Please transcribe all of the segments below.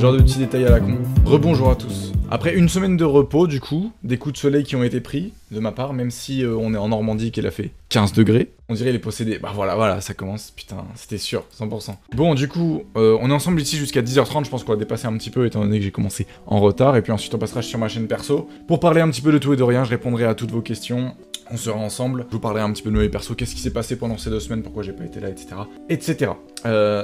genre de petits détails à la con. Rebonjour à tous. Après une semaine de repos, du coup, des coups de soleil qui ont été pris, de ma part, même si on est en Normandie qu'il a fait 15 degrés. On dirait les possédés. Bah voilà, ça commence, putain, c'était sûr, 100%. Bon, du coup, on est ensemble ici jusqu'à 10h30, je pense qu'on va dépasser un petit peu, étant donné que j'ai commencé en retard, et puis ensuite on passera sur ma chaîne perso, pour parler un petit peu de tout et de rien, je répondrai à toutes vos questions. On sera ensemble, je vous parlerai un petit peu de mes persos, qu'est-ce qui s'est passé pendant ces 2 semaines, pourquoi j'ai pas été là, etc. etc.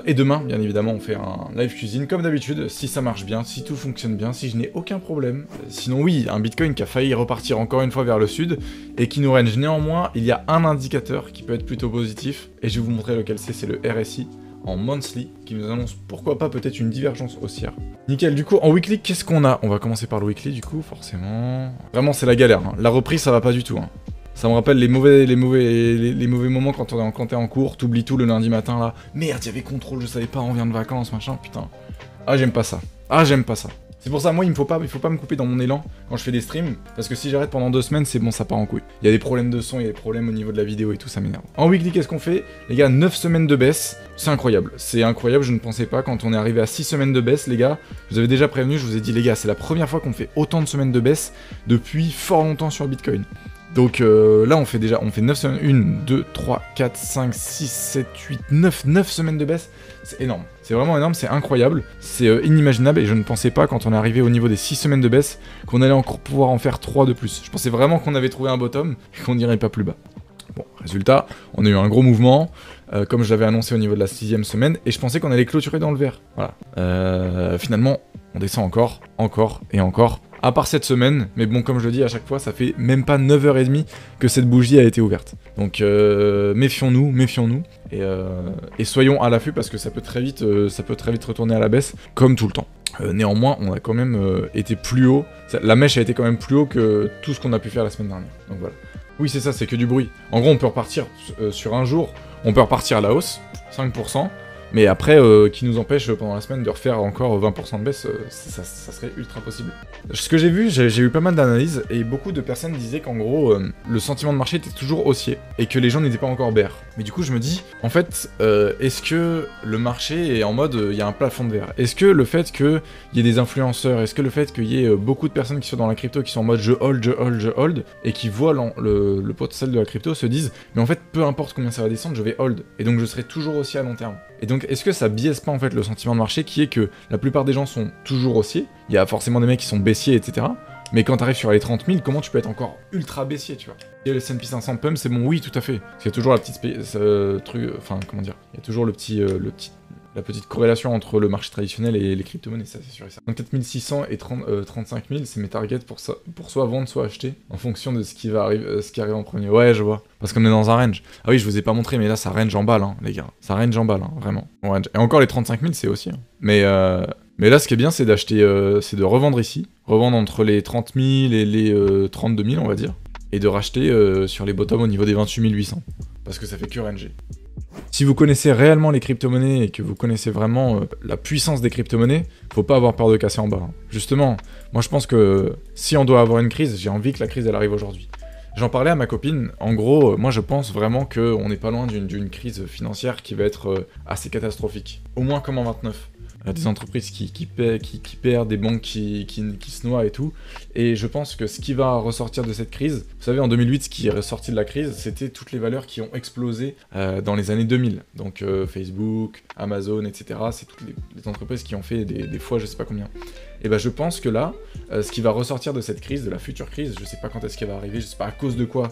Et demain, bien évidemment, on fait un live cuisine, comme d'habitude, si ça marche bien, si tout fonctionne bien, si je n'ai aucun problème. Sinon oui, un Bitcoin qui a failli repartir encore une fois vers le sud, et qui nous range néanmoins, il y a un indicateur qui peut être plutôt positif, et je vais vous montrer lequel c'est le RSI, en monthly, qui nous annonce pourquoi pas peut-être une divergence haussière. Nickel, du coup, en weekly, qu'est-ce qu'on a? On va commencer par le weekly, du coup, forcément. Vraiment, c'est la galère, hein. La reprise, ça va pas du tout, hein. Ça me rappelle les mauvais moments quand t'es en cours, t'oublies tout le lundi matin là. Merde, il y avait contrôle, je savais pas, on vient de vacances, machin, putain. Ah, j'aime pas ça. Ah, j'aime pas ça. C'est pour ça, moi, il faut pas me couper dans mon élan quand je fais des streams, parce que si j'arrête pendant 2 semaines, c'est bon, ça part en couille. Il y a des problèmes de son, il y a des problèmes au niveau de la vidéo et tout, ça m'énerve. En weekly, qu'est-ce qu'on fait? Les gars, 9 semaines de baisse, c'est incroyable. C'est incroyable, je ne pensais pas, quand on est arrivé à 6 semaines de baisse, les gars, je vous avais déjà prévenu, je vous ai dit, les gars, c'est la première fois qu'on fait autant de semaines de baisse depuis fort longtemps sur Bitcoin. Donc là, on fait 9 semaines, 1, 2, 3, 4, 5, 6, 7, 8, 9 semaines de baisse. C'est énorme. C'est vraiment énorme, c'est incroyable, c'est inimaginable et je ne pensais pas quand on est arrivé au niveau des 6 semaines de baisse qu'on allait encore pouvoir en faire 3 de plus. Je pensais vraiment qu'on avait trouvé un bottom et qu'on n'irait pas plus bas. Bon, résultat, on a eu un gros mouvement, comme je l'avais annoncé au niveau de la 6ème semaine, et je pensais qu'on allait clôturer dans le vert. Voilà. Finalement, on descend encore et encore. À part cette semaine, mais bon, comme je le dis à chaque fois, ça fait même pas 9h30 que cette bougie a été ouverte. Donc méfions-nous, et soyons à l'affût parce que ça peut très vite retourner à la baisse, comme tout le temps. Néanmoins, on a quand même été plus haut, la mèche a été quand même plus haut que tout ce qu'on a pu faire la semaine dernière. Donc voilà. Oui, c'est ça, c'est que du bruit. En gros, on peut repartir sur un jour, on peut repartir à la hausse, 5%. Mais après, qui nous empêche pendant la semaine de refaire encore 20% de baisse, ça serait ultra possible. Ce que j'ai vu, j'ai eu pas mal d'analyses, et beaucoup de personnes disaient qu'en gros, le sentiment de marché était toujours haussier, et que les gens n'étaient pas encore bear. Mais du coup, je me dis, en fait, est-ce que le marché est en mode, il y a un plafond de verre? Est-ce que le fait qu'il y ait des influenceurs, est-ce que le fait qu'il y ait beaucoup de personnes qui sont dans la crypto, qui sont en mode je hold, et qui voient le potentiel de la crypto, se disent, mais en fait, peu importe combien ça va descendre, je vais hold, et donc je serai toujours haussier à long terme. Et donc, est-ce que ça biaise pas en fait le sentiment de marché qui est que la plupart des gens sont toujours haussiers, il y a forcément des mecs qui sont baissiers, etc. Mais quand t'arrives sur les 30 000, comment tu peux être encore ultra baissier, tu vois? Et le S&P 500 pump, c'est bon, oui, tout à fait. Parce qu'il y a toujours la petite enfin, comment dire, il y a toujours la petite corrélation entre le marché traditionnel et les crypto-monnaies, ça c'est sûr et certain. 24 600 et 35 000, c'est mes targets pour soit vendre, soit acheter, en fonction de ce qui arrive en premier. Ouais, je vois. Parce qu'on est dans un range. Ah oui, je vous ai pas montré, mais là, ça range en balles, hein, les gars. Ça range en balles, hein, vraiment. Et encore, les 35 000, c'est aussi. Hein. Mais là, ce qui est bien, c'est d'acheter, c'est de revendre ici. Revendre entre les 30 000 et les 32 000, on va dire. Et de racheter sur les bottoms au niveau des 28 800. Parce que ça fait que ranger. Si vous connaissez réellement les crypto-monnaies et que vous connaissez vraiment la puissance des crypto-monnaies, faut pas avoir peur de casser en bas. Hein. Justement, moi je pense que si on doit avoir une crise, j'ai envie que la crise elle arrive aujourd'hui. J'en parlais à ma copine, en gros, moi je pense vraiment qu'on n'est pas loin d'une crise financière qui va être assez catastrophique. Au moins comme en 29. Des entreprises qui perdent, des banques qui se noient et tout. Et je pense que ce qui va ressortir de cette crise, vous savez, en 2008, ce qui est ressorti de la crise, c'était toutes les valeurs qui ont explosé dans les années 2000. Donc Facebook, Amazon, etc. C'est toutes les entreprises qui ont fait des fois je sais pas combien. Et ben je pense que là, ce qui va ressortir de cette crise, de la future crise, je sais pas quand est-ce qu'elle va arriver, je sais pas à cause de quoi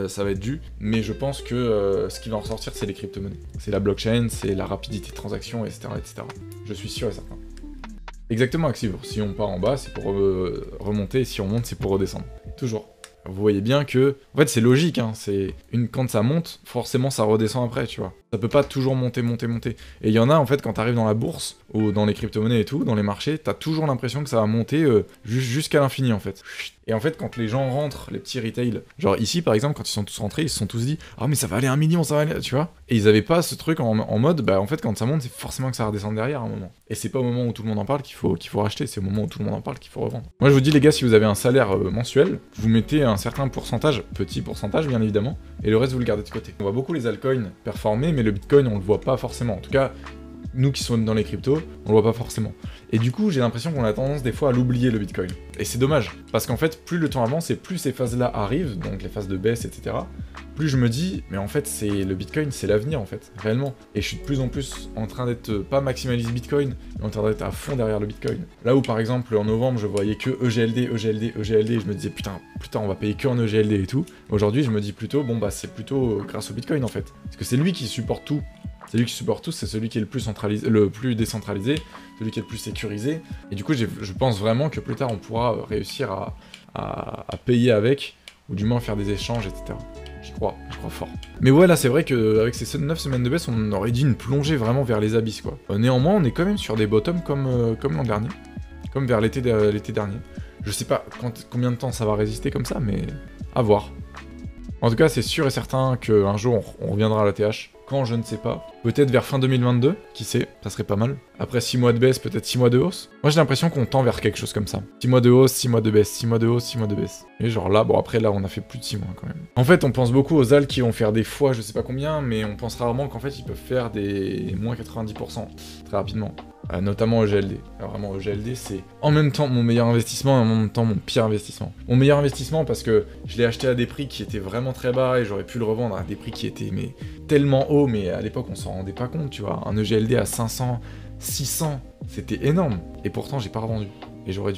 ça va être dû, mais je pense que ce qui va en ressortir, c'est les crypto-monnaies. C'est la blockchain, c'est la rapidité de transaction, etc., etc. Je suis sûr et certain. Exactement, Axivre. Si on part en bas, c'est pour remonter, et si on monte, c'est pour redescendre. Toujours. Vous voyez bien que... En fait, c'est logique, hein. Quand ça monte, forcément, ça redescend après, tu vois. Ça peut pas toujours monter. Et il y en a, en fait, quand t'arrives dans la bourse, ou dans les crypto-monnaies et tout, dans les marchés, t'as toujours l'impression que ça va monter jusqu'à l'infini, en fait. Et en fait, quand les gens rentrent, les petits retail, genre ici, par exemple, quand ils sont tous rentrés, ils se sont tous dit « Ah, mais ça va aller 1 million, ça va aller... » Tu vois. Et ils avaient pas ce truc en mode, bah, en fait, quand ça monte, c'est forcément que ça redescend derrière à un moment. Et c'est pas au moment où tout le monde en parle qu'il faut racheter, c'est au moment où tout le monde en parle qu'il faut revendre. Moi, je vous dis, les gars, si vous avez un salaire mensuel, vous mettez un certain pourcentage, petit pourcentage, bien évidemment, et le reste, vous le gardez de côté. On voit beaucoup les altcoins performer, mais le Bitcoin, on le voit pas forcément. En tout cas, nous qui sommes dans les cryptos, on le voit pas forcément. Et du coup, j'ai l'impression qu'on a tendance des fois à l'oublier le Bitcoin. Et c'est dommage, parce qu'en fait, plus le temps avance et plus ces phases-là arrivent, donc les phases de baisse, etc., plus je me dis, mais en fait, le Bitcoin, c'est l'avenir, en fait, réellement. Et je suis de plus en plus en train d'être, pas maximaliste Bitcoin, mais en train d'être à fond derrière le Bitcoin. Là où, par exemple, en novembre, je voyais que EGLD, EGLD, EGLD, et je me disais, putain, on va payer que en EGLD et tout. Aujourd'hui, je me dis plutôt, bon, bah, c'est plutôt grâce au Bitcoin, en fait. Parce que c'est lui qui supporte tout. C'est lui qui supporte tout, c'est celui qui est le plus centralisé, le plus décentralisé, celui qui est le plus sécurisé. Et du coup, je pense vraiment que plus tard, on pourra réussir à payer avec, ou du moins faire des échanges, etc. Je crois fort. Mais ouais, là, c'est vrai qu'avec ces 9 semaines de baisse, on aurait dit une plongée vraiment vers les abysses, quoi. Néanmoins, on est quand même sur des bottoms comme l'an dernier. Comme vers l'été dernier. Je sais pas combien de temps ça va résister comme ça, mais à voir. En tout cas, c'est sûr et certain qu'un jour, on reviendra à la TH. Quand, je ne sais pas. Peut-être vers fin 2022, qui sait, ça serait pas mal. Après 6 mois de baisse, peut-être 6 mois de hausse. Moi, j'ai l'impression qu'on tend vers quelque chose comme ça. 6 mois de hausse, 6 mois de baisse, 6 mois de hausse, 6 mois de baisse. Et genre là, bon après là, on a fait plus de 6 mois quand même. En fait, on pense beaucoup aux AL qui vont faire des fois, je sais pas combien, mais on pense rarement qu'en fait, ils peuvent faire des moins 90%, très rapidement. Notamment EGLD. Alors vraiment, EGLD, c'est en même temps mon meilleur investissement et en même temps mon pire investissement. Mon meilleur investissement parce que je l'ai acheté à des prix qui étaient vraiment très bas et j'aurais pu le revendre à des prix qui étaient mais tellement hauts, mais à l'époque on s'en rendait pas compte, tu vois. Un EGLD à 500, 600, c'était énorme. Et pourtant j'ai pas revendu. Et j'aurais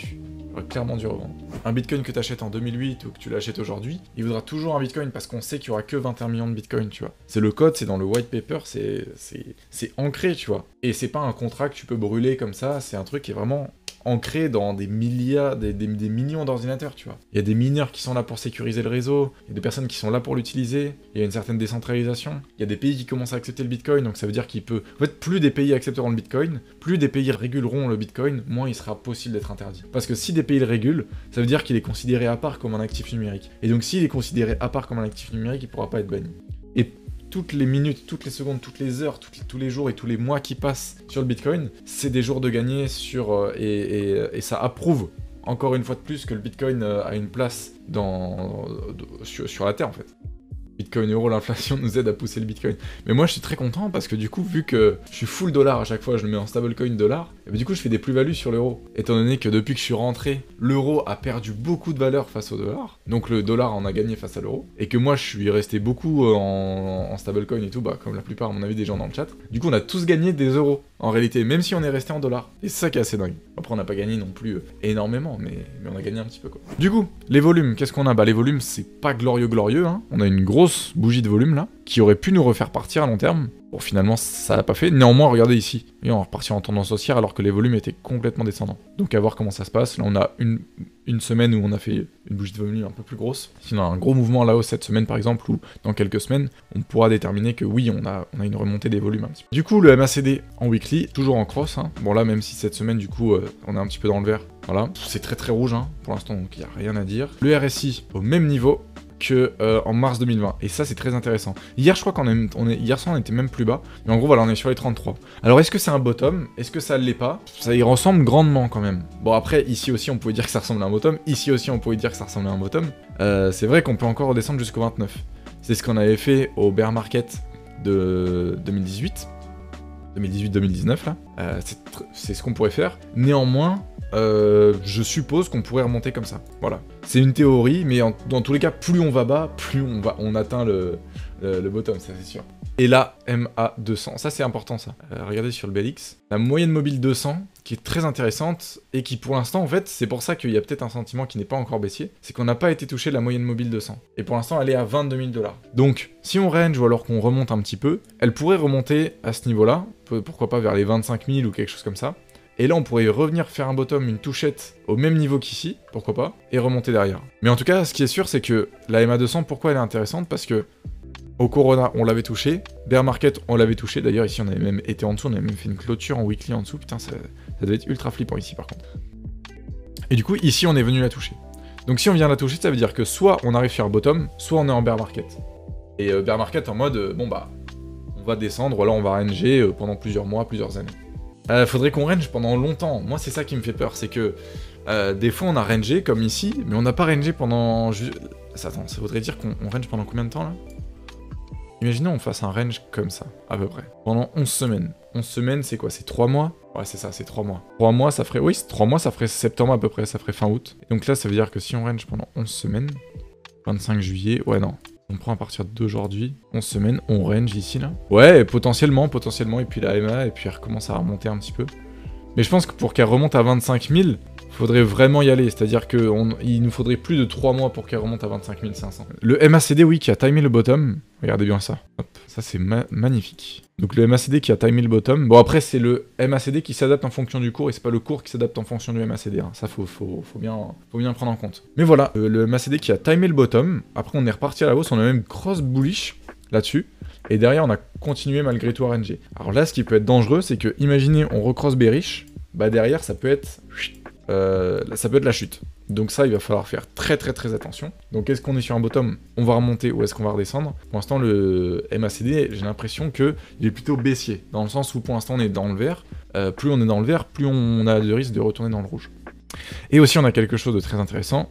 clairement dû revendre. Un Bitcoin que tu achètes en 2008 ou que tu l'achètes aujourd'hui, il vaudra toujours un Bitcoin parce qu'on sait qu'il y aura que 21 millions de Bitcoin, tu vois. C'est le code, c'est dans le white paper, c'est ancré, tu vois. Et c'est pas un contrat que tu peux brûler comme ça, c'est un truc qui est vraiment ancré dans des milliards, des millions d'ordinateurs, tu vois. Il y a des mineurs qui sont là pour sécuriser le réseau, il y a des personnes qui sont là pour l'utiliser, il y a une certaine décentralisation, il y a des pays qui commencent à accepter le Bitcoin, donc ça veut dire qu'il peut... En fait, plus des pays accepteront le Bitcoin, plus des pays réguleront le Bitcoin, moins il sera possible d'être interdit. Parce que si des pays le régulent, ça veut dire qu'il est considéré à part comme un actif numérique. Et donc s'il est considéré à part comme un actif numérique, il pourra pas être banni. Et toutes les minutes, toutes les secondes, toutes les heures, tous les jours et tous les mois qui passent sur le Bitcoin, c'est des jours de gagner sur et ça approuve encore une fois de plus que le Bitcoin a une place sur la Terre en fait. Bitcoin euro, l'inflation nous aide à pousser le Bitcoin. Mais moi je suis très content parce que du coup, vu que je suis full dollar à chaque fois, je le mets en stablecoin dollar, et ben, du coup je fais des plus-values sur l'euro. Étant donné que depuis que je suis rentré, l'euro a perdu beaucoup de valeur face au dollar, donc le dollar en a gagné face à l'euro, et que moi je suis resté beaucoup en stablecoin et tout, bah comme la plupart à mon avis des gens dans le chat, du coup on a tous gagné des euros, en réalité, même si on est resté en dollars. Et c'est ça qui est assez dingue. Après on n'a pas gagné non plus énormément, mais on a gagné un petit peu quoi. Du coup, les volumes, qu'est-ce qu'on a? Bah les volumes c'est pas glorieux, hein. On a une grosse bougie de volume là, qui aurait pu nous refaire partir à long terme. Bon, finalement, ça l'a pas fait. Néanmoins, regardez ici. Et on va repartir en tendance haussière alors que les volumes étaient complètement descendants. Donc à voir comment ça se passe. Là, on a une semaine où on a fait une bougie de volume un peu plus grosse. Sinon, on a un gros mouvement là-haut cette semaine par exemple, ou dans quelques semaines, on pourra déterminer que oui, on a une remontée des volumes un petit peu. Du coup, le MACD en weekly, toujours en cross. Hein. Bon là, même si cette semaine, du coup, on est un petit peu dans le vert. Voilà, c'est très rouge hein, pour l'instant, donc il n'y a rien à dire. Le RSI au même niveau que en mars 2020, et ça c'est très intéressant. Hier je crois hier soir on était même plus bas, mais en gros voilà on est sur les 33. Alors est-ce que c'est un bottom? Est-ce que ça l'est pas? Ça y ressemble grandement quand même. Bon après ici aussi on pouvait dire que ça ressemble à un bottom, ici aussi on pouvait dire que ça ressemble à un bottom. C'est vrai qu'on peut encore redescendre jusqu'au 29. C'est ce qu'on avait fait au bear market de 2018-2019 là. C'est ce qu'on pourrait faire. Néanmoins, je suppose qu'on pourrait remonter comme ça. Voilà. C'est une théorie, mais dans tous les cas, plus on va bas, plus on atteint le bottom, ça c'est sûr. Et là, MA200, ça c'est important ça. Regardez sur le BLX, la moyenne mobile 200, qui est très intéressante, et qui pour l'instant, en fait, c'est pour ça qu'il y a peut-être un sentiment qui n'est pas encore baissier, c'est qu'on n'a pas été touché de la moyenne mobile 200. Et pour l'instant, elle est à 22 000 $. Donc, si on range ou alors qu'on remonte un petit peu, elle pourrait remonter à ce niveau-là, pourquoi pas vers les 25 000 ou quelque chose comme ça. Et là, on pourrait revenir faire un bottom, une touchette au même niveau qu'ici, pourquoi pas, et remonter derrière. Mais en tout cas, ce qui est sûr, c'est que la MA200, pourquoi elle est intéressante? Parce que au Corona, on l'avait touché, bear market, on l'avait touché, d'ailleurs ici on avait même été en dessous, on avait même fait une clôture en weekly en dessous, putain, ça devait être ultra flippant ici par contre. Et du coup, ici on est venu la toucher. Donc si on vient la toucher, ça veut dire que soit on arrive sur bottom, soit on est en bear market. Et bear market en mode, bon bah, on va descendre, là on va ranger pendant plusieurs mois, plusieurs années. Faudrait qu'on range pendant longtemps. Moi, c'est ça qui me fait peur, c'est que des fois on a rangé comme ici, mais on n'a pas rangé pendant. Attends, ça voudrait dire qu'on range pendant combien de temps là? Imaginons on fasse un range comme ça, à peu près, pendant 11 semaines. 11 semaines, c'est quoi? C'est 3 mois? Ouais, c'est ça, c'est 3 mois. 3 mois, ça ferait... Oui, 3 mois, ça ferait septembre à peu près, ça ferait fin août. Et donc là, ça veut dire que si on range pendant 11 semaines, 25 juillet, ouais, non. On prend à partir d'aujourd'hui, 11 semaines, on range ici, là. Ouais, potentiellement, et puis la MA, et puis elle recommence à remonter un petit peu. Mais je pense que pour qu'elle remonte à 25 000, faudrait vraiment y aller. C'est-à-dire qu'il nous faudrait plus de 3 mois pour qu'elle remonte à 25 500. Le MACD, oui, qui a timé le bottom. Regardez bien ça. Hop, ça c'est magnifique. Donc le MACD qui a timé le bottom. Bon, après, c'est le MACD qui s'adapte en fonction du cours et c'est pas le cours qui s'adapte en fonction du MACD. Hein. Ça, faut bien prendre en compte. Mais voilà, le MACD qui a timé le bottom. Après, on est reparti à la hausse. On a même cross bullish là-dessus. Et derrière, on a continué malgré tout à RNG. Alors là, ce qui peut être dangereux, c'est que, imaginez, on recross bearish. Bah derrière, ça peut être la chute. Donc ça, il va falloir faire très attention. Donc est-ce qu'on est sur un bottom? On va remonter ou est-ce qu'on va redescendre? Pour l'instant, le MACD, j'ai l'impression qu'il est plutôt baissier. Dans le sens où pour l'instant, on est dans le vert. Plus on est dans le vert, plus on a de risque de retourner dans le rouge. Et aussi, on a quelque chose de très intéressant.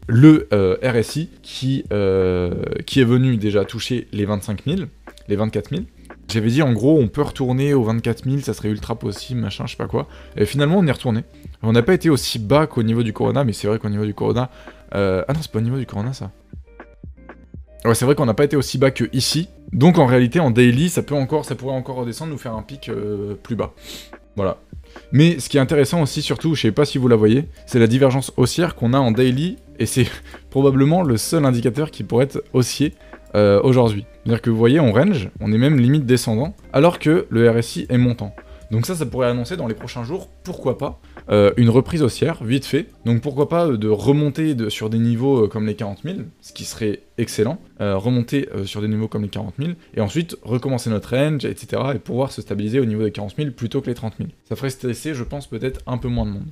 Le RSI qui est venu déjà toucher les 25 000, les 24 000. J'avais dit en gros on peut retourner aux 24 000, ça serait ultra possible, machin, je sais pas quoi. Et finalement on est retourné. On n'a pas été aussi bas qu'au niveau du Corona, mais c'est vrai qu'au niveau du Corona... Ah non, c'est pas au niveau du Corona ça. Ouais, c'est vrai qu'on n'a pas été aussi bas que ici. Donc en réalité en daily ça pourrait encore redescendre, nous faire un pic plus bas. Voilà. Mais ce qui est intéressant aussi surtout, je sais pas si vous la voyez, c'est la divergence haussière qu'on a en daily, et c'est probablement le seul indicateur qui pourrait être haussier aujourd'hui. C'est-à-dire que vous voyez, on range, on est même limite descendant, alors que le RSI est montant. Donc ça pourrait annoncer dans les prochains jours, pourquoi pas, une reprise haussière, vite fait. Donc pourquoi pas de remonter sur des niveaux comme les 40 000, ce qui serait excellent, remonter sur des niveaux comme les 40 000, et ensuite recommencer notre range, etc., et pouvoir se stabiliser au niveau des 40 000 plutôt que les 30 000. Ça ferait stresser, je pense, peut-être un peu moins de monde.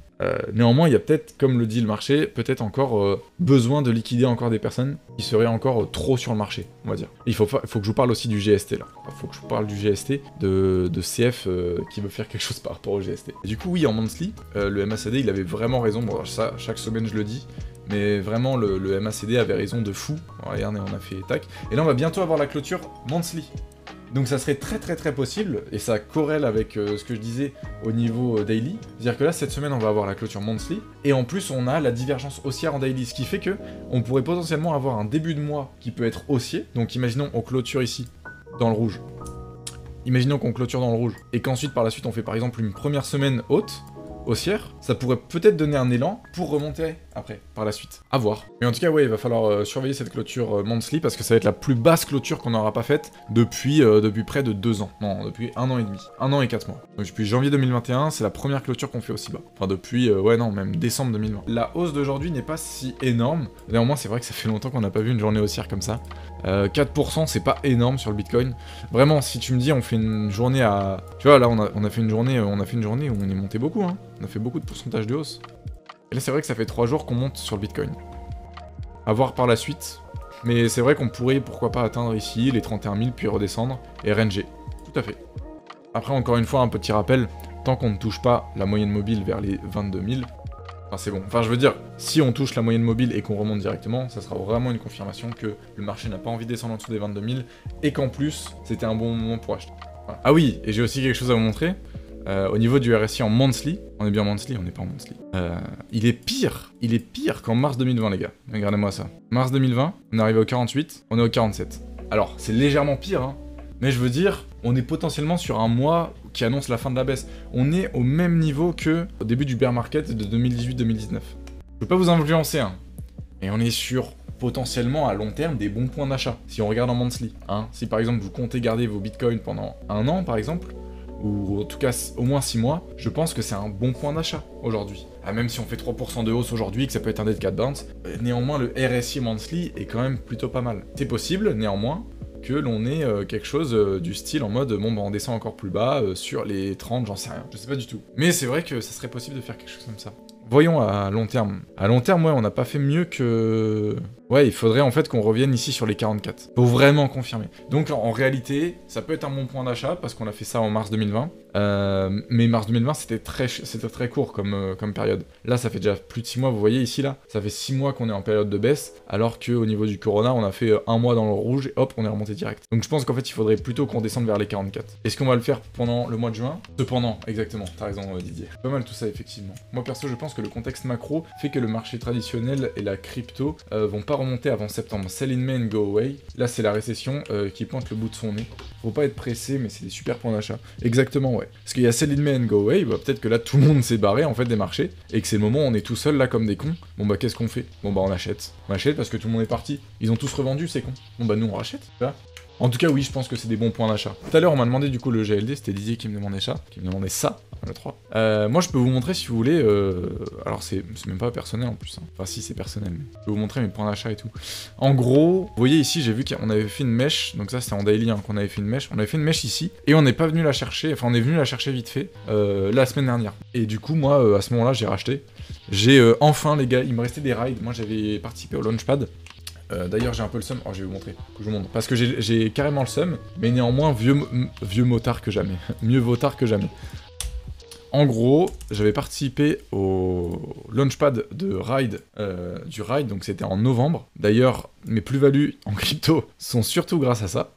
Néanmoins, il y a peut-être, comme le dit le marché, peut-être encore besoin de liquider encore des personnes qui seraient encore trop sur le marché, on va dire. Il faut que je vous parle aussi du GST, là. Il faut que je vous parle du GST, de CF qui veut faire quelque chose par rapport au GST. Et du coup, oui, en monthly, le MACD, il avait vraiment raison, bon, ça, chaque semaine je le dis, mais vraiment, le MACD avait raison de fou. Bon, regardez, on a fait tac. Et là, on va bientôt avoir la clôture monthly. Donc ça serait très possible, et ça corrèle avec ce que je disais au niveau daily. C'est-à-dire que là, cette semaine, on va avoir la clôture monthly, et en plus, on a la divergence haussière en daily, ce qui fait que on pourrait potentiellement avoir un début de mois qui peut être haussier. Donc imaginons, on clôture ici, dans le rouge. Imaginons qu'on clôture dans le rouge, et qu'ensuite, par la suite, on fait par exemple une première semaine haute, haussière, ça pourrait peut-être donner un élan pour remonter après, par la suite. À voir. Mais en tout cas, ouais, il va falloir surveiller cette clôture monthly parce que ça va être la plus basse clôture qu'on n'aura pas faite depuis près de 2 ans. Non, depuis 1 an et demi. 1 an et 4 mois. Donc depuis janvier 2021, c'est la première clôture qu'on fait aussi bas. Enfin, depuis, ouais, non, même décembre 2020. La hausse d'aujourd'hui n'est pas si énorme. Néanmoins, c'est vrai que ça fait longtemps qu'on n'a pas vu une journée haussière comme ça. 4%, c'est pas énorme sur le Bitcoin. Vraiment, si tu me dis, on fait une journée à... Tu vois, là, on a fait une journée où on est monté beaucoup, hein. On a fait beaucoup de pourcentage de hausse. Et là, c'est vrai que ça fait 3 jours qu'on monte sur le Bitcoin. À voir par la suite. Mais c'est vrai qu'on pourrait, pourquoi pas, atteindre ici les 31 000, puis redescendre et ranger. Tout à fait. Après, encore une fois, un petit rappel. Tant qu'on ne touche pas la moyenne mobile vers les 22 000, enfin, c'est bon. Enfin, je veux dire, si on touche la moyenne mobile et qu'on remonte directement, ça sera vraiment une confirmation que le marché n'a pas envie de descendre en dessous des 22 000 et qu'en plus, c'était un bon moment pour acheter. Voilà. Ah oui, et j'ai aussi quelque chose à vous montrer. Au niveau du RSI en monthly, on est bien en monthly, on n'est pas en monthly. Il est pire qu'en mars 2020, les gars. Regardez-moi ça. Mars 2020, on est arrivé au 48, on est au 47. Alors, c'est légèrement pire, hein, mais je veux dire, on est potentiellement sur un mois qui annonce la fin de la baisse. On est au même niveau que au début du bear market de 2018-2019. Je veux pas vous influencer, hein, mais on est sur potentiellement à long terme des bons points d'achat, si on regarde en monthly. Hein. Si par exemple vous comptez garder vos bitcoins pendant 1 an, par exemple, ou en tout cas au moins 6 mois, je pense que c'est un bon point d'achat aujourd'hui. Ah, même si on fait 3% de hausse aujourd'hui, que ça peut être un dead cat bounce, néanmoins le RSI monthly est quand même plutôt pas mal. C'est possible, néanmoins, que l'on ait quelque chose du style en mode, bon bah on descend encore plus bas, sur les 30, j'en sais rien, je sais pas du tout. Mais c'est vrai que ça serait possible de faire quelque chose comme ça. Voyons à long terme. À long terme, ouais, on n'a pas fait mieux que... Ouais, il faudrait en fait qu'on revienne ici sur les 44. Pour vraiment confirmer. Donc en réalité, ça peut être un bon point d'achat, parce qu'on a fait ça en mars 2020. Mais mars 2020, c'était très court comme période. Là, ça fait déjà plus de 6 mois, vous voyez ici, là, ça fait 6 mois qu'on est en période de baisse, alors qu'au niveau du Corona, on a fait 1 mois dans le rouge, et hop, on est remonté direct. Donc je pense qu'en fait, il faudrait plutôt qu'on descende vers les 44. Est-ce qu'on va le faire pendant le mois de juin? Cependant, exactement, t'as raison Didier. Pas mal tout ça, effectivement. Moi, perso, je pense que le contexte macro fait que le marché traditionnel et la crypto vont pas remonter avant septembre. Sell in May and go away. Là, c'est la récession qui pointe le bout de son nez. Faut pas être pressé, mais c'est des super points d'achat. Exactement, ouais. Parce qu'il y a Sell in May and go away, bah, peut-être que là, tout le monde s'est barré, en fait, des marchés, et que c'est le moment où on est tout seul, là, comme des cons. Bon, bah, qu'est-ce qu'on fait? Bon, bah, on achète. On achète parce que tout le monde est parti. Ils ont tous revendu, c'est con. Bon, bah, nous, on rachète, là. En tout cas, oui, je pense que c'est des bons points d'achat. Tout à l'heure, on m'a demandé du coup le GLD, c'était Didier qui me demandait ça, le 3. Moi, je peux vous montrer si vous voulez. Alors, c'est même pas personnel en plus. Hein. Enfin, si, c'est personnel. Mais je peux vous montrer mes points d'achat et tout. En gros, vous voyez ici, j'ai vu qu'on avait fait une mèche. Donc, ça, c'était en daily hein, qu'on avait fait une mèche. On avait fait une mèche ici. Et on n'est pas venu la chercher. Enfin, on est venu la chercher vite fait la semaine dernière. Et du coup, moi, à ce moment-là, j'ai racheté. J'ai enfin, les gars, il me restait des rides. Moi, j'avais participé au Launchpad. D'ailleurs j'ai un peu le seum, oh je vais vous montrer, je vous montre, parce que j'ai carrément le seum, mais néanmoins vieux motard que jamais, mieux vaut tard que jamais. En gros, j'avais participé au launchpad de Ride, du Ride, donc c'était en novembre. D'ailleurs, mes plus-values en crypto sont surtout grâce à ça.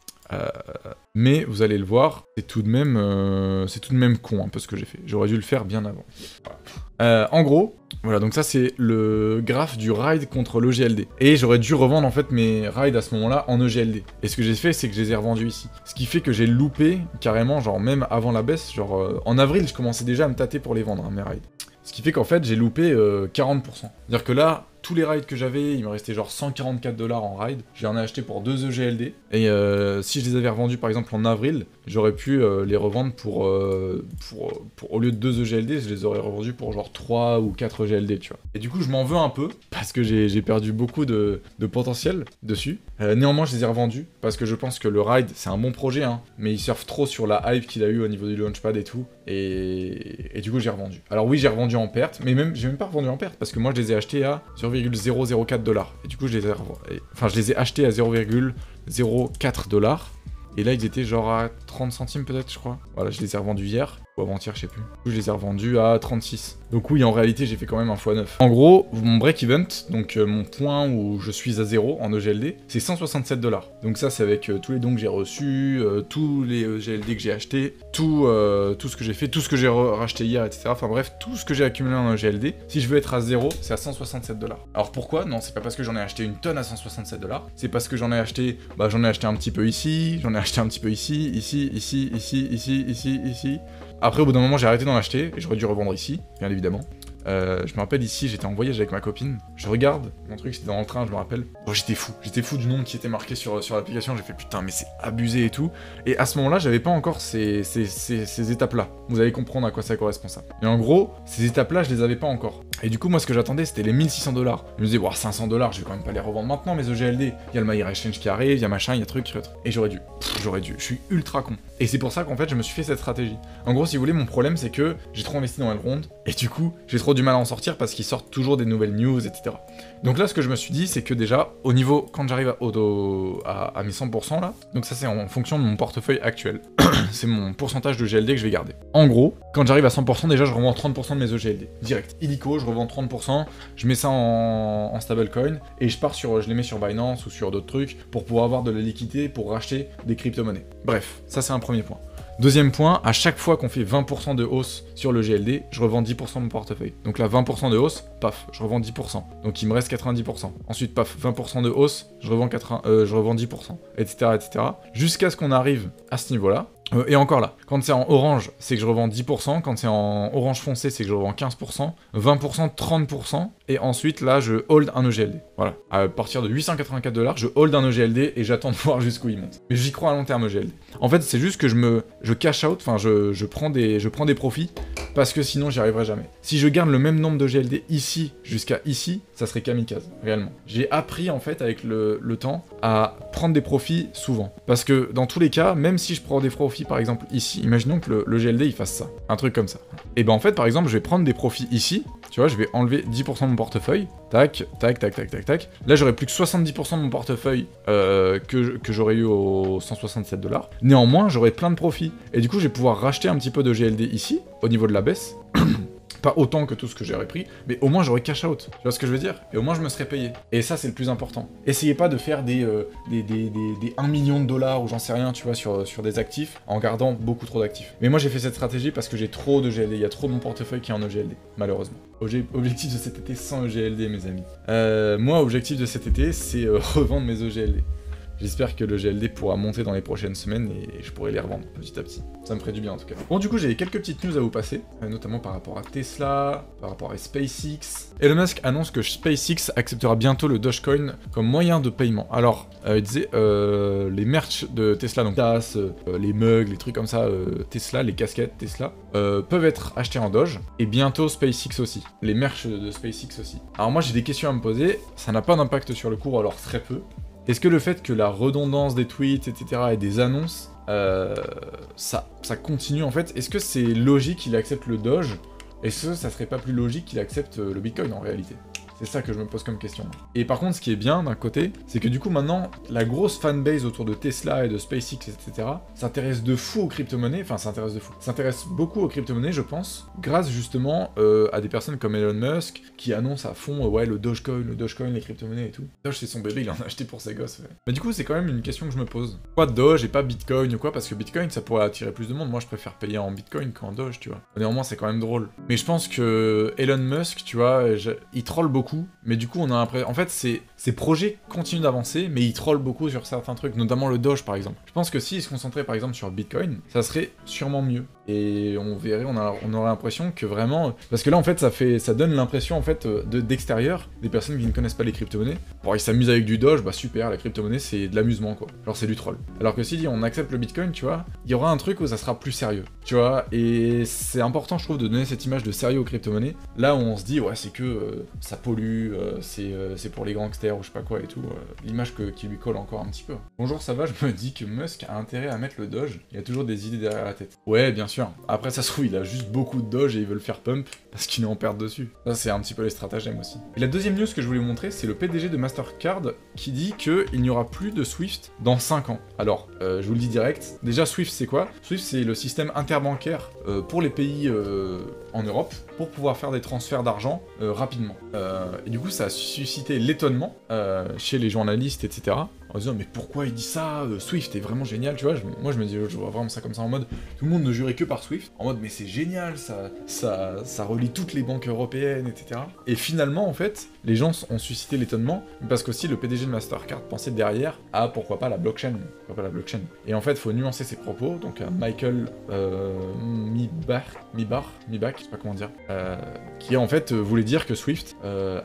Mais vous allez le voir, c'est tout de même con un peu ce que j'ai fait. J'aurais dû le faire bien avant. Voilà. En gros, voilà, donc ça c'est le graphe du ride contre l'EGLD. Et j'aurais dû revendre en fait mes rides à ce moment-là en EGLD. Et ce que j'ai fait, c'est que je les ai revendus ici. Ce qui fait que j'ai loupé carrément, genre même avant la baisse, genre en avril, je commençais déjà à me tâter pour les vendre, hein, mes rides. Ce qui fait qu'en fait, j'ai loupé 40%. C'est-à-dire que là, tous les rides que j'avais, il me restait genre 144 $ en ride. J'en ai acheté pour 2 EGLD. Et si je les avais revendus par exemple en avril, j'aurais pu les revendre pour au lieu de 2 EGLD, je les aurais revendus pour genre 3 ou 4 EGLD, tu vois. Et du coup, je m'en veux un peu, parce que j'ai perdu beaucoup de potentiel dessus. Néanmoins, je les ai revendus, parce que je pense que le ride, c'est un bon projet, hein, mais il surfe trop sur la hype qu'il a eu au niveau du launchpad et tout. Et du coup, j'ai revendu. Alors oui, j'ai revendu en perte, mais j'ai même pas revendu en perte, parce que moi, je les ai achetés à 0,004 $. Et du coup, je les ai achetés à 0,04 $. Et là, ils étaient genre à 30 centimes peut-être, je crois. Voilà, je les ai revendus hier, ou avant-hier, je sais plus. Du coup, je les ai revendus à 36. Donc oui, en réalité, j'ai fait quand même un x9. En gros, mon break-event, donc mon point où je suis à 0 en EGLD, c'est 167 $. Donc ça, c'est avec tous les dons que j'ai reçus, tous les EGLD que j'ai achetés, tout ce que j'ai fait, tout ce que j'ai racheté hier, etc. Enfin bref, tout ce que j'ai accumulé en EGLD. Si je veux être à 0, c'est à 167 $. Alors pourquoi? Non, c'est pas parce que j'en ai acheté une tonne à 167 $. C'est parce que j'en ai acheté un petit peu ici, j'en ai acheté un petit peu ici, ici. Après, au bout d'un moment, j'ai arrêté d'en acheter, et j'aurais dû revendre ici, bien évidemment. Je me rappelle ici, j'étais en voyage avec ma copine, je regarde, mon truc c'était dans le train, je me rappelle. Oh, j'étais fou du nombre qui était marqué sur l'application, j'ai fait putain mais c'est abusé et tout. Et à ce moment-là, j'avais pas encore ces étapes-là. Vous allez comprendre à quoi ça correspond ça. Et en gros, ces étapes-là, je les avais pas encore. Et du coup, moi ce que j'attendais, c'était les 1600 $. Je me disais, wow, 500 $, je vais quand même pas les revendre maintenant, mes EGLD. Il y a le My Exchange qui arrive, il y a machin, il y a truc. Et j'aurais dû. Je suis ultra con. Et c'est pour ça qu'en fait, je me suis fait cette stratégie. En gros, si vous voulez, mon problème, c'est que j'ai trop investi dans Elrond, et du coup, j'ai trop du mal à en sortir parce qu'ils sortent toujours des nouvelles news, etc. Donc là, ce que je me suis dit, c'est que déjà, au niveau, quand j'arrive à mes 100% là, donc ça c'est en fonction de mon portefeuille actuel. C'est mon pourcentage de GLD que je vais garder. En gros, quand j'arrive à 100%, déjà je revends 30% de mes EGLD. Direct. Illico, je revends 30%, je mets ça en stablecoin, et je les mets sur Binance ou sur d'autres trucs, pour pouvoir avoir de la liquidité pour racheter des crypto-monnaies. Bref, ça c'est un premier point. Deuxième point, à chaque fois qu'on fait 20% de hausse sur le GLD, je revends 10% de mon portefeuille. Donc là, 20% de hausse, paf, je revends 10%. Donc il me reste 90%. Ensuite, paf, 20% de hausse, je revends 10%, etc., etc. Jusqu'à ce qu'on arrive à ce niveau-là. Et encore là, quand c'est en orange, c'est que je revends 10%, quand c'est en orange foncé, c'est que je revends 15%, 20%, 30%, et ensuite là, je hold un EGLD. Voilà, à partir de 884 $, je hold un EGLD et j'attends de voir jusqu'où il monte. Mais j'y crois à long terme EGLD. En fait, c'est juste que je cash out, enfin je prends des profits, parce que sinon j'y arriverai jamais. Si je garde le même nombre de GLD ici jusqu'à ici, ça serait kamikaze, réellement. J'ai appris en fait avec le temps à prendre des profits souvent. Parce que dans tous les cas, même si je prends des profits par exemple ici, imaginons que le GLD il fasse ça, un truc comme ça. Et ben en fait par exemple je vais prendre des profits ici, tu vois, je vais enlever 10% de mon portefeuille, tac, tac, tac, tac, tac, tac. Là j'aurai plus que 70% de mon portefeuille que j'aurais eu aux 167 $. Néanmoins j'aurai plein de profits. Et du coup je vais pouvoir racheter un petit peu de GLD ici, au niveau de la baisse. Pas autant que tout ce que j'aurais pris, mais au moins j'aurais cash out. Tu vois ce que je veux dire? Et au moins je me serais payé. Et ça c'est le plus important. Essayez pas de faire des 1 million de dollars ou j'en sais rien, tu vois, sur des actifs, en gardant beaucoup trop d'actifs. Mais moi j'ai fait cette stratégie parce que j'ai trop de GLD, il y a trop de mon portefeuille qui est en EGLD, malheureusement. Objectif de cet été sans EGLD mes amis. Moi objectif de cet été c'est revendre mes EGLD. J'espère que le GLD pourra monter dans les prochaines semaines et je pourrai les revendre petit à petit. Ça me ferait du bien en tout cas. Bon du coup j'ai quelques petites news à vous passer, notamment par rapport à Tesla, par rapport à SpaceX. Elon Musk annonce que SpaceX acceptera bientôt le Dogecoin comme moyen de paiement. Alors, il disait les merch de Tesla, donc TAS, les mugs, les trucs comme ça, Tesla, les casquettes Tesla, peuvent être achetés en Doge, et bientôt SpaceX aussi. Les merch de SpaceX aussi. Alors moi j'ai des questions à me poser, ça n'a pas d'impact sur le cours, alors très peu. Est-ce que le fait que la redondance des tweets, etc. et des annonces, ça continue en fait? Est-ce que c'est logique qu'il accepte le Doge? Est-ce que ça serait pas plus logique qu'il accepte le Bitcoin en réalité? C'est ça que je me pose comme question. Et par contre, ce qui est bien d'un côté, c'est que du coup maintenant, la grosse fanbase autour de Tesla et de SpaceX, etc., s'intéresse de fou aux crypto-monnaies, enfin s'intéresse beaucoup aux crypto-monnaies, je pense, grâce justement à des personnes comme Elon Musk, qui annoncent à fond, ouais, le Dogecoin, les crypto-monnaies et tout. Doge, c'est son bébé, il en a acheté pour ses gosses, ouais. Mais du coup, c'est quand même une question que je me pose. Pourquoi Doge et pas Bitcoin ou quoi? Parce que Bitcoin, ça pourrait attirer plus de monde. Moi, je préfère payer en Bitcoin qu'en Doge, tu vois. Néanmoins, c'est quand même drôle. Mais je pense que Elon Musk, tu vois, il troll beaucoup. Mais du coup, on a l'impression... En fait, ces projets continuent d'avancer, mais ils trollent beaucoup sur certains trucs, notamment le Doge, par exemple. Je pense que s'ils se concentraient, par exemple, sur Bitcoin, ça serait sûrement mieux. Et on verrait, on aurait l'impression que vraiment... Parce que là, en fait, ça donne l'impression, en fait, d'extérieur, des personnes qui ne connaissent pas les crypto-monnaies. Bon, ils s'amusent avec du Doge, bah super, la crypto-monnaie, c'est de l'amusement, quoi. Genre, c'est du troll. Alors que si on accepte le Bitcoin, tu vois, il y aura un truc où ça sera plus sérieux, tu vois. Et c'est important, je trouve, de donner cette image de sérieux aux crypto-monnaies. Là où on se dit, ouais, c'est que ça pollue, c'est pour les gangsters ou je sais pas quoi et tout. L'image qui lui colle encore un petit peu. Bonjour, ça va, je me dis que Musk a intérêt à mettre le Doge. Il a toujours des idées derrière la tête. Ouais, bien sûr. Après, ça se trouve, il a juste beaucoup de Doge et il veut le faire pump parce qu'il est en perte dessus. Ça, c'est un petit peu les stratagèmes aussi. Et la deuxième news que je voulais vous montrer, c'est le PDG de Mastercard qui dit qu'il n'y aura plus de Swift dans 5 ans. Alors, je vous le dis direct. Déjà, Swift, c'est quoi? Swift, c'est le système interbancaire pour les pays en Europe pour pouvoir faire des transferts d'argent rapidement. Et du coup, ça a suscité l'étonnement chez les journalistes, etc. En disant, mais pourquoi il dit ça? Swift est vraiment génial, tu vois. Moi, je me dis, je vois vraiment ça comme ça en mode, tout le monde ne jurait que par Swift. En mode, mais c'est génial, ça relie toutes les banques européennes, etc. Et finalement, en fait, les gens ont suscité l'étonnement, parce qu'aussi le PDG de Mastercard pensait derrière à pourquoi pas la blockchain. Pourquoi pas la blockchain. Et en fait, il faut nuancer ses propos. Donc, Michael Mibach, je sais pas comment dire, qui en fait voulait dire que Swift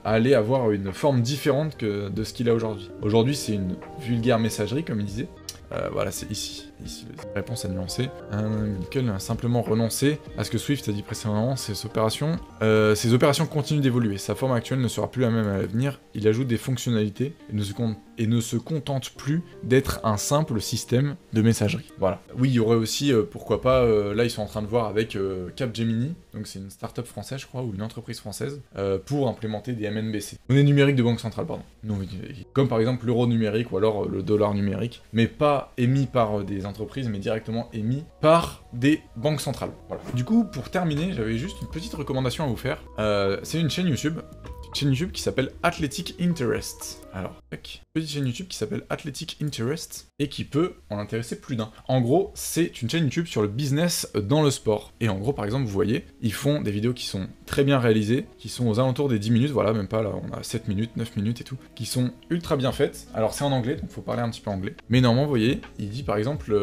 allait avoir une forme différente que de ce qu'il a aujourd'hui. Aujourd'hui, c'est une vulgaire messagerie, comme il disait. Voilà, c'est ici, réponse à nuancer. Michael a simplement renoncé à ce que Swift a dit précédemment, ces opérations continuent d'évoluer. Sa forme actuelle ne sera plus la même à l'avenir. Il ajoute des fonctionnalités et ne se contente plus d'être un simple système de messagerie. Voilà. Oui, il y aurait aussi, pourquoi pas, là ils sont en train de voir avec Capgemini, donc c'est une start-up française, je crois, ou une entreprise française, pour implémenter des MNBC. Monnaie numérique de banque centrale, pardon. Non, comme par exemple l'euro numérique ou alors le dollar numérique, mais pas émis par des entreprises, mais directement émis par des banques centrales. Voilà. Du coup, pour terminer, j'avais juste une petite recommandation à vous faire. C'est une chaîne YouTube. Qui s'appelle Athletic Interest. Alors, petite chaîne YouTube qui s'appelle Athletic Interest et qui peut en intéresser plus d'un. En gros, c'est une chaîne YouTube sur le business dans le sport. Et en gros, par exemple, vous voyez, ils font des vidéos qui sont très bien réalisées, qui sont aux alentours des 10 minutes, voilà, même pas là, on a 7 minutes, 9 minutes et tout, qui sont ultra bien faites. Alors, c'est en anglais, donc faut parler un petit peu anglais. Mais normalement, vous voyez, il dit par exemple,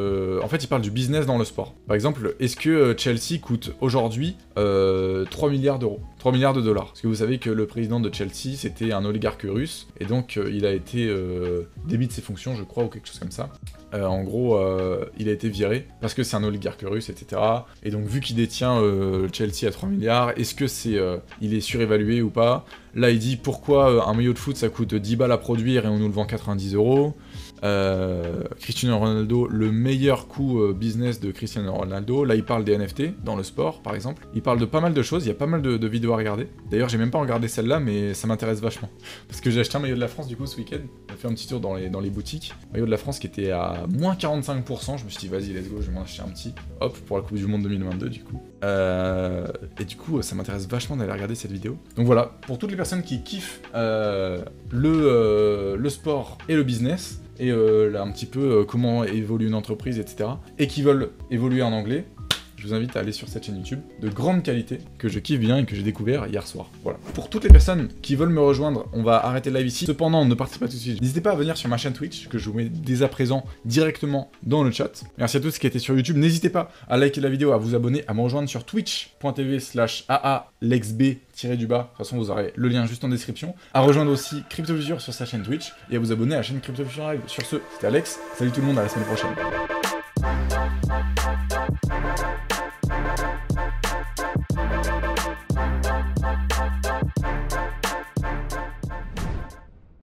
en fait, il parle du business dans le sport. Par exemple, est-ce que Chelsea coûte aujourd'hui 3 milliards d'euros, 3 milliards de dollars? Parce que vous savez que le président de Chelsea, c'était un oligarque russe, et donc il a été démis de ses fonctions, je crois, ou quelque chose comme ça. En gros, il a été viré, parce que c'est un oligarque russe, etc. Et donc, vu qu'il détient Chelsea à 3 milliards, est-ce que il est surévalué ou pas? Là, il dit pourquoi un maillot de foot ça coûte 10 balles à produire et on nous le vend 90 €. Cristiano Ronaldo, le meilleur coup business de Cristiano Ronaldo. Là, il parle des NFT dans le sport, par exemple. Il parle de pas mal de choses, il y a pas mal de vidéos à regarder. D'ailleurs, j'ai même pas regardé celle-là, mais ça m'intéresse vachement. Parce que j'ai acheté un maillot de la France, du coup, ce week-end. J'ai fait un petit tour dans les boutiques. Maillot de la France qui était à moins 45%. Je me suis dit, vas-y, let's go, je vais m'en acheter un petit. Hop, pour la Coupe du Monde 2022, du coup. Et du coup, ça m'intéresse vachement d'aller regarder cette vidéo. Donc voilà, pour toutes les personnes qui kiffent le sport et le business, et là, un petit peu comment évolue une entreprise, etc. Et qui veulent évoluer en anglais, je vous invite à aller sur cette chaîne YouTube de grande qualité que je kiffe bien et que j'ai découvert hier soir. Voilà. Pour toutes les personnes qui veulent me rejoindre, on va arrêter le live ici. Cependant, ne partez pas tout de suite. N'hésitez pas à venir sur ma chaîne Twitch que je vous mets dès à présent directement dans le chat. Merci à tous qui étaient sur YouTube. N'hésitez pas à liker la vidéo, à vous abonner, à me rejoindre sur twitch.tv/aaLexB-. De toute façon, vous aurez le lien juste en description. À rejoindre aussi CryptoFuture sur sa chaîne Twitch et à vous abonner à la chaîne CryptoFuture Live. Sur ce, c'était Alex. Salut tout le monde, à la semaine prochaine.